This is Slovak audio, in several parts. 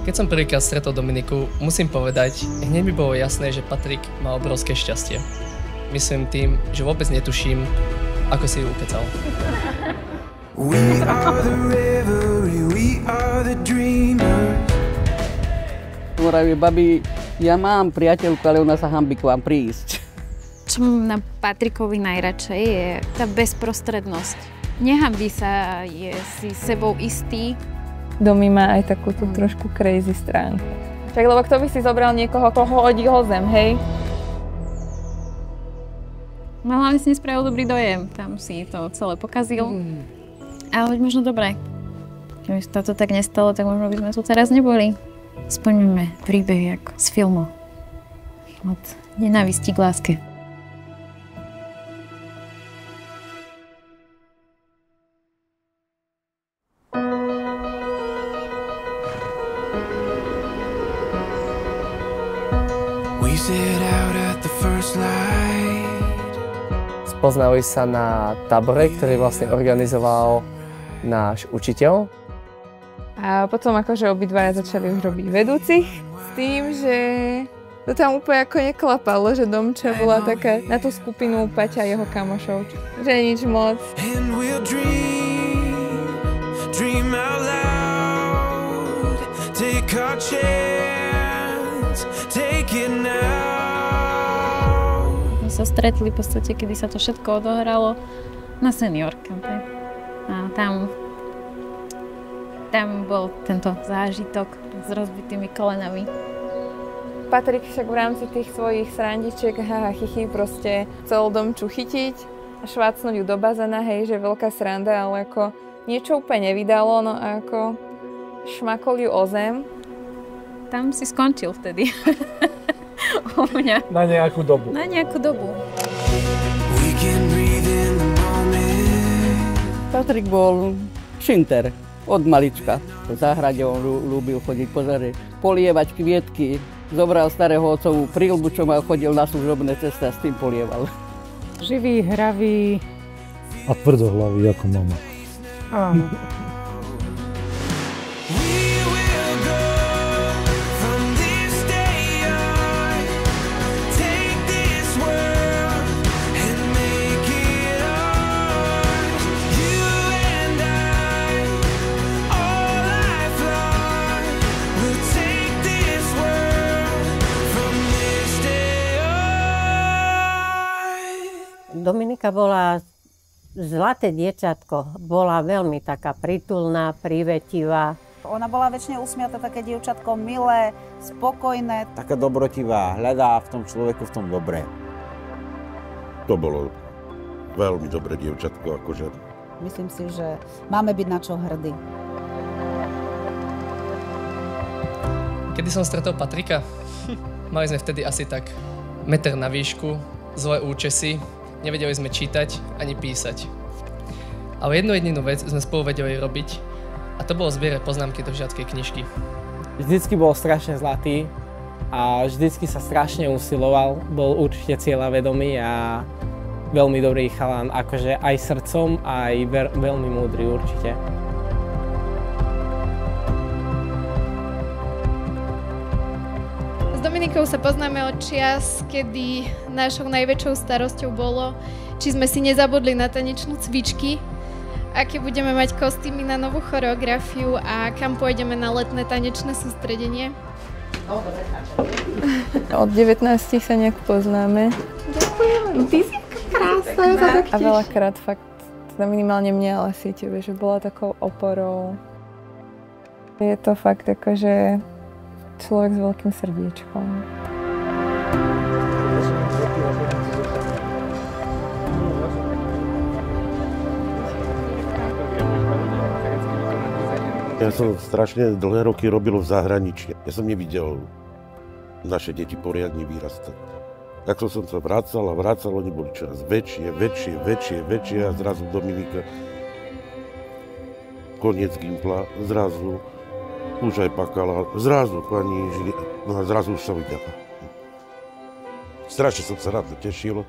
Keď som prvýkrát stretol Dominiku, musím povedať, hneď mi bolo jasné, že Patrik má obrovské šťastie. Myslím tým, že vôbec netuším, ako si ju ukecal. We are the revelry, we are the dreamers. Hovorí, babi, ja mám priateľku, ale ona sa hanbí k vám prísť. Čo mám na Patrikovi najradšej je tá bezprostrednosť. Nehanbí sa, je si sebou istý. Domi má aj takúto trošku crazy stránku. Však lebo kto by si zobral niekoho, koho hodí ho zem, hej? No hlavne si nespravil dobrý dojem, tam si to celé pokazil. Ale možno dobré. Keby sa to tak nestalo, tak možno by sme tu teraz neboli. Spomíname príbehy ako z filmu. Od nenávisti k láske. Spoznali sa na tábore, ktorý vlastne organizoval náš učiteľ. A potom akože obidvaja začali už robiť vedúcich s tým, že to tam úplne ako neklapalo, že Domča bola taká na tú skupinu Paťa a jeho kamošov. Že nič moc. Sa stretli v podstate, kedy sa to všetko odohralo na senior campe. A tam bol tento zážitok s rozbitými kolenami. Patrik však v rámci tých svojich srandičiek chichy proste chcel Domču chytiť a švácnuť ju do bazéna, hej, že veľká sranda, ale ako niečo úplne nevydalo, no a ako šmakol ju o zem. Tam si skončil vtedy. U mňa. Na nejakú dobu. Na nejakú dobu. Patrik bol šinter od malička. Po záhrade on ľúbil chodiť pozerať, polievať kvietky. Zobral starého otcovú príľbu, čo mal, chodil na služobné cesty a s tým polieval. Živý, hravý. A tvrdohlavý ako mama. Áno. Dominika bola zlaté dievčatko, bola veľmi taká pritulná, privetivá. Ona bola väčšine usmiatá, také dievčatko, milé, spokojné. Taká dobrotivá, hľadá v tom človeku v tom dobré. To bolo veľmi dobré dievčatko, akože. Myslím si, že máme byť na čo hrdí. Kedy som stretol Patrika, mali sme vtedy asi tak meter na výšku, zlé účesy. Nevedeli sme čítať ani písať. Ale jednu jedinú vec sme spolu vedeli robiť a to bolo zbierať poznámky do žiackej knižky. Vždycky bol strašne zlatý a vždycky sa strašne usiloval. Bol určite cieľavedomý a veľmi dobrý chalán, akože aj srdcom, aj veľmi múdry určite. S Dominikou sa poznáme od čias, kedy našou najväčšou starosťou bolo, či sme si nezabudli na tanečnú cvičky, aké budeme mať kostýmy na novú choreografiu a kam pôjdeme na letné tanečné sústredenie. Od 19 sa nejak poznáme. Ďakujem, ty si krásna, ja sa tak teším. A veľakrát fakt, minimálne mňa, ale si tebe, že bola takou oporou. Je to fakt akože človek s veľkým srdiečkom. Ja som strašne dlhé roky robil v zahraničí. Ja som nevidel naše deti poriadne vyrastať. Takto som sa vracal a vracal, oni boli čoraz väčšie a zrazu Dominika, koniec gimpla, zrazu už aj pakala, zrazu pani no a zrazu už sa videla. Strašne som sa na to tešil,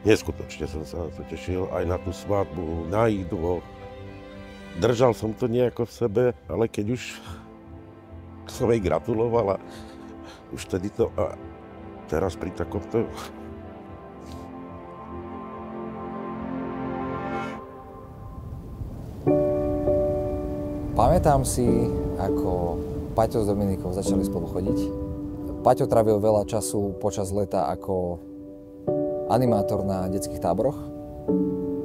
neskutočne som sa na to tešil, aj na tú svadbu, na ich dvoch. Držal som to nejako v sebe, ale keď už som jej gratuloval a už tedy to... A teraz pri takomto... Pamätám si, ako Paťo s Dominikou začali spolu chodiť. Paťo trávil veľa času počas leta ako animátor na detských táboroch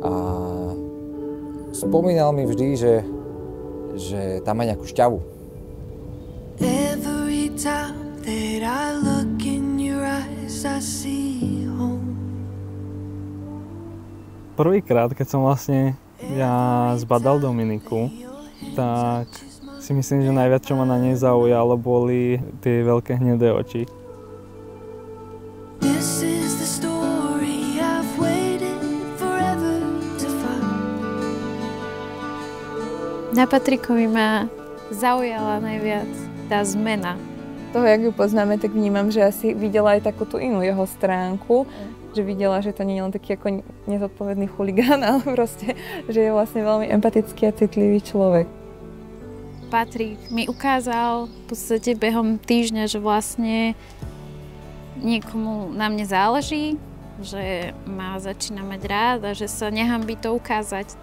a spomínal mi vždy, že tam má nejakú šťavu. Prvýkrát, keď som vlastne ja zbadal Dominiku, tak si myslím, že najviac, čo ma na nej zaujalo, boli tie veľké hnedé oči. Na Patrikovi ma zaujala najviac tá zmena. Toho, jak ju poznáme, tak vnímam, že asi videla aj takú tú inú jeho stránku, že videla, že to nie je len taký ako nezodpovedný chuligán, ale proste, že je vlastne veľmi empatický a citlivý človek. Patrik mi ukázal v podstate behom týždňa, že vlastne niekomu na mne záleží, že ma začína mať rád a že sa nehanbí to ukázať.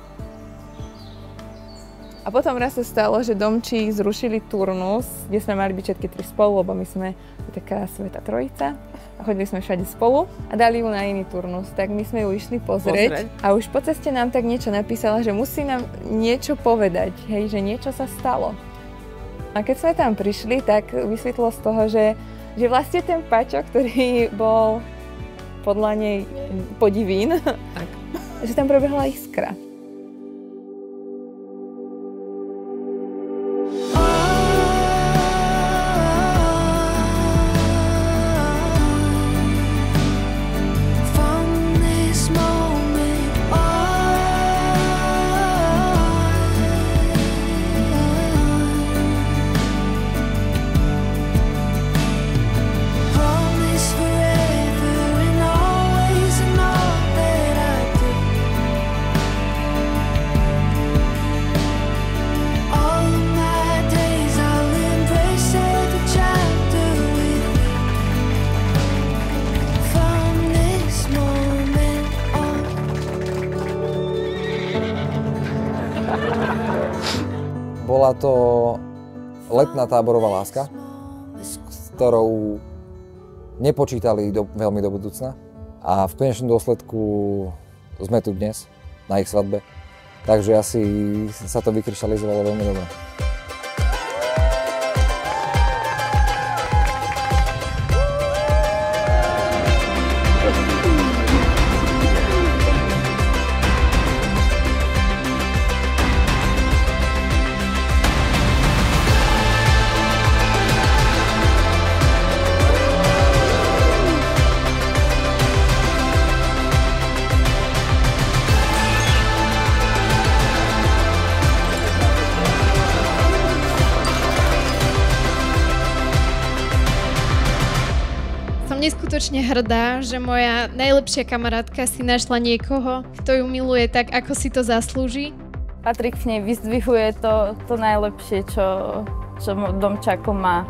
A potom raz sa stalo, že domčí zrušili turnus, kde sme mali byť všetky tri spolu, lebo my sme taká svätá trojica a chodili sme všade spolu a dali ju na iný turnus. Tak my sme ju išli pozrieť a už po ceste nám tak niečo napísala, že musí nám niečo povedať, hej, že niečo sa stalo. A keď sme tam prišli, tak vysvetlo z toho, že vlastne ten Paťo, ktorý bol podľa nej podivín, tak. Že tam prebehla iskra. Bola to letná táborová láska, s ktorou nepočítali veľmi do budúcna. A v konečnom dôsledku sme tu dnes, na ich svadbe. Takže asi sa to vykryštalizovalo veľmi dobre. Neskutočne hrdá, že moja najlepšia kamarátka si našla niekoho, kto ju miluje tak, ako si to zaslúži. Patrik v nej vyzdvihuje to najlepšie, čo domčáko má.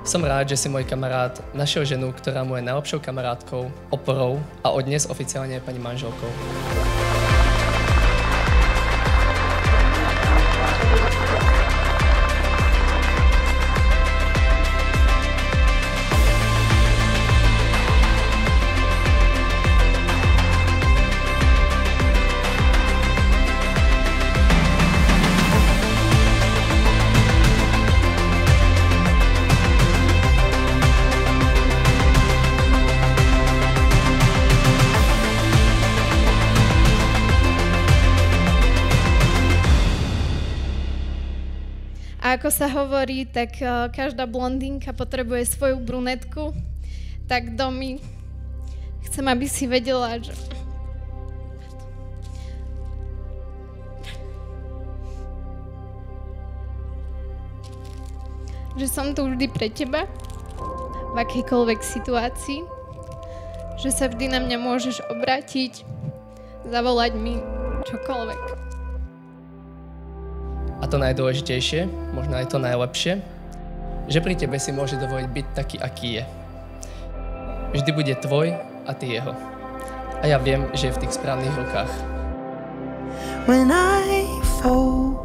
Som rád, že si môj kamarát našiel ženu, ktorá mu je najlepšou kamarátkou, oporou a od dnes oficiálne je pani manželkou. A ako sa hovorí, tak každá blondínka potrebuje svoju brunetku, tak Domi, chcem, aby si vedela, že som tu vždy pre teba, v akejkoľvek situácii, že sa vždy na mňa môžeš obrátiť, zavolať mi čokoľvek. A to najdôležitejšie, možno aj to najlepšie, že pri tebe si môže dovoliť byť taký, aký je. Vždy bude tvoj a ty jeho. A ja viem, že je v tých správnych rukách. When I fall,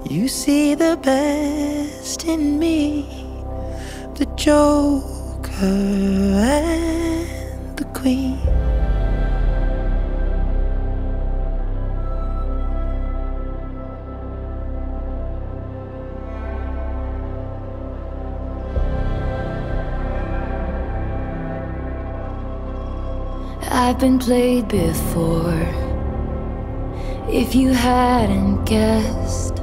you see the best in me, the Joker and the Queen. I've been played before, if you hadn't guessed.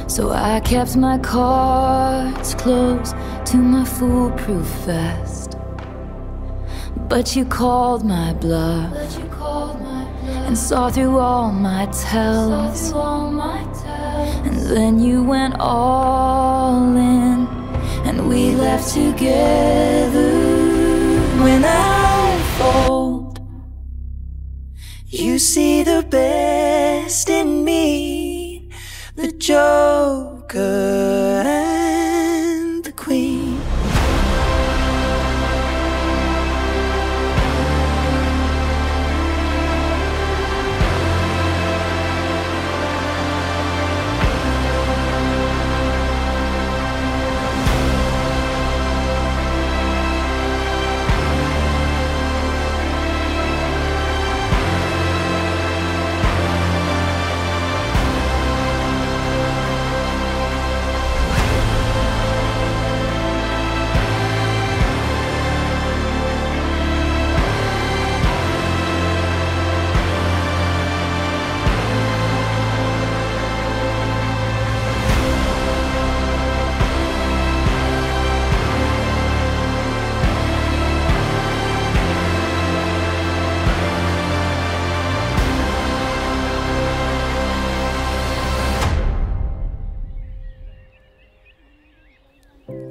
So I kept my cards close to my foolproof vest. But you called my bluff and saw through all my tells. And then you went all in and we left together. When I fold, you see the best in me, the Joker and the Queen.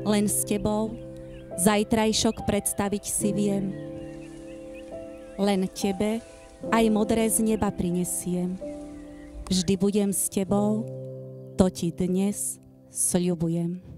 Len s tebou zajtrajšok predstaviť si viem. Len tebe aj modré z neba prinesiem. Vždy budem s tebou, to ti dnes sľubujem.